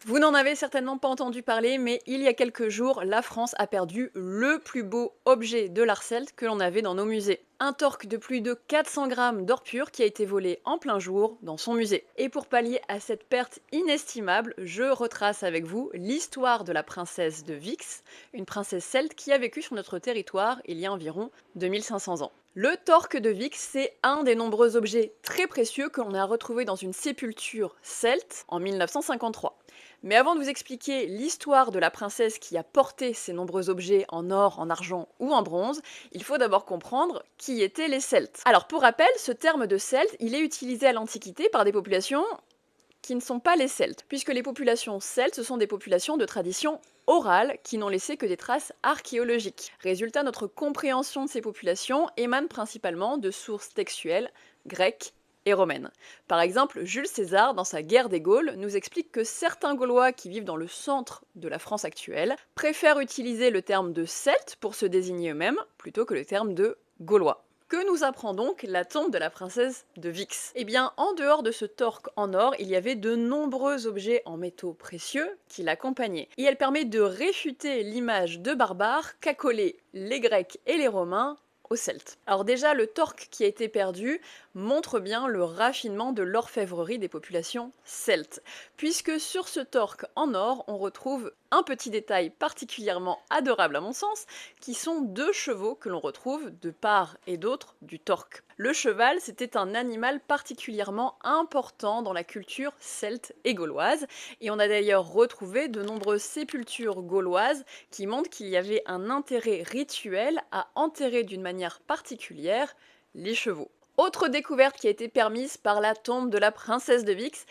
Vous n'en avez certainement pas entendu parler, mais il y a quelques jours, la France a perdu le plus beau objet de l'art celte que l'on avait dans nos musées. Un torque de plus de 400 grammes d'or pur qui a été volé en plein jour dans son musée. Et pour pallier à cette perte inestimable, je retrace avec vous l'histoire de la princesse de Vix, une princesse celte qui a vécu sur notre territoire il y a environ 2500 ans. Le torque de Vix, c'est un des nombreux objets très précieux que l'on a retrouvé dans une sépulture celte en 1953. Mais avant de vous expliquer l'histoire de la princesse qui a porté ces nombreux objets en or, en argent ou en bronze, il faut d'abord comprendre qui étaient les Celtes. Alors pour rappel, ce terme de Celte, il est utilisé à l'Antiquité par des populations qui ne sont pas les Celtes, puisque les populations celtes, ce sont des populations de tradition orale qui n'ont laissé que des traces archéologiques. Résultat, notre compréhension de ces populations émane principalement de sources textuelles grecques et romaines. Par exemple, Jules César, dans sa Guerre des Gaules, nous explique que certains Gaulois qui vivent dans le centre de la France actuelle préfèrent utiliser le terme de Celte pour se désigner eux-mêmes plutôt que le terme de Gaulois. Que nous apprend donc la tombe de la princesse de Vix? Eh bien, en dehors de ce torque en or, il y avait de nombreux objets en métaux précieux qui l'accompagnaient. Et elle permet de réfuter l'image de barbares qu'accolaient les Grecs et les Romains aux Celtes. Alors déjà, le torque qui a été perdu montre bien le raffinement de l'orfèvrerie des populations celtes, puisque sur ce torque en or, on retrouve un petit détail particulièrement adorable à mon sens, qui sont deux chevaux que l'on retrouve de part et d'autre du torque. Le cheval, c'était un animal particulièrement important dans la culture celte et gauloise, et on a d'ailleurs retrouvé de nombreuses sépultures gauloises qui montrent qu'il y avait un intérêt rituel à enterrer d'une manière particulière les chevaux. Autre découverte qui a été permise par la tombe de la princesse de Vix,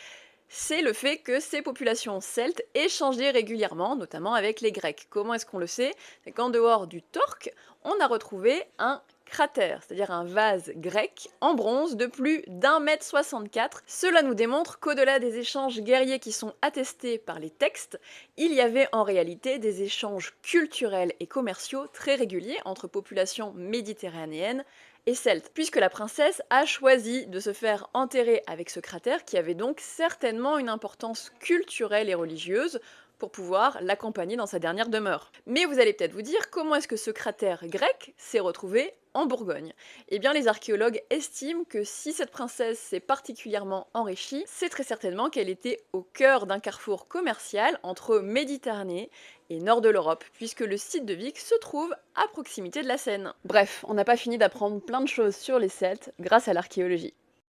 c'est le fait que ces populations celtes échangeaient régulièrement, notamment avec les Grecs. Comment est-ce qu'on le sait? C'est qu'en dehors du torque, on a retrouvé un cratère, c'est-à-dire un vase grec en bronze de plus d'1,64 m. Cela nous démontre qu'au-delà des échanges guerriers qui sont attestés par les textes, il y avait en réalité des échanges culturels et commerciaux très réguliers entre populations méditerranéennes et celte, puisque la princesse a choisi de se faire enterrer avec ce cratère qui avait donc certainement une importance culturelle et religieuse pour pouvoir l'accompagner dans sa dernière demeure. Mais vous allez peut-être vous dire comment est-ce que ce cratère grec s'est retrouvé en Bourgogne? Eh bien les archéologues estiment que si cette princesse s'est particulièrement enrichie, c'est très certainement qu'elle était au cœur d'un carrefour commercial entre Méditerranée et nord de l'Europe, puisque le site de Vic se trouve à proximité de la Seine. Bref, on n'a pas fini d'apprendre plein de choses sur les Celtes grâce à l'archéologie.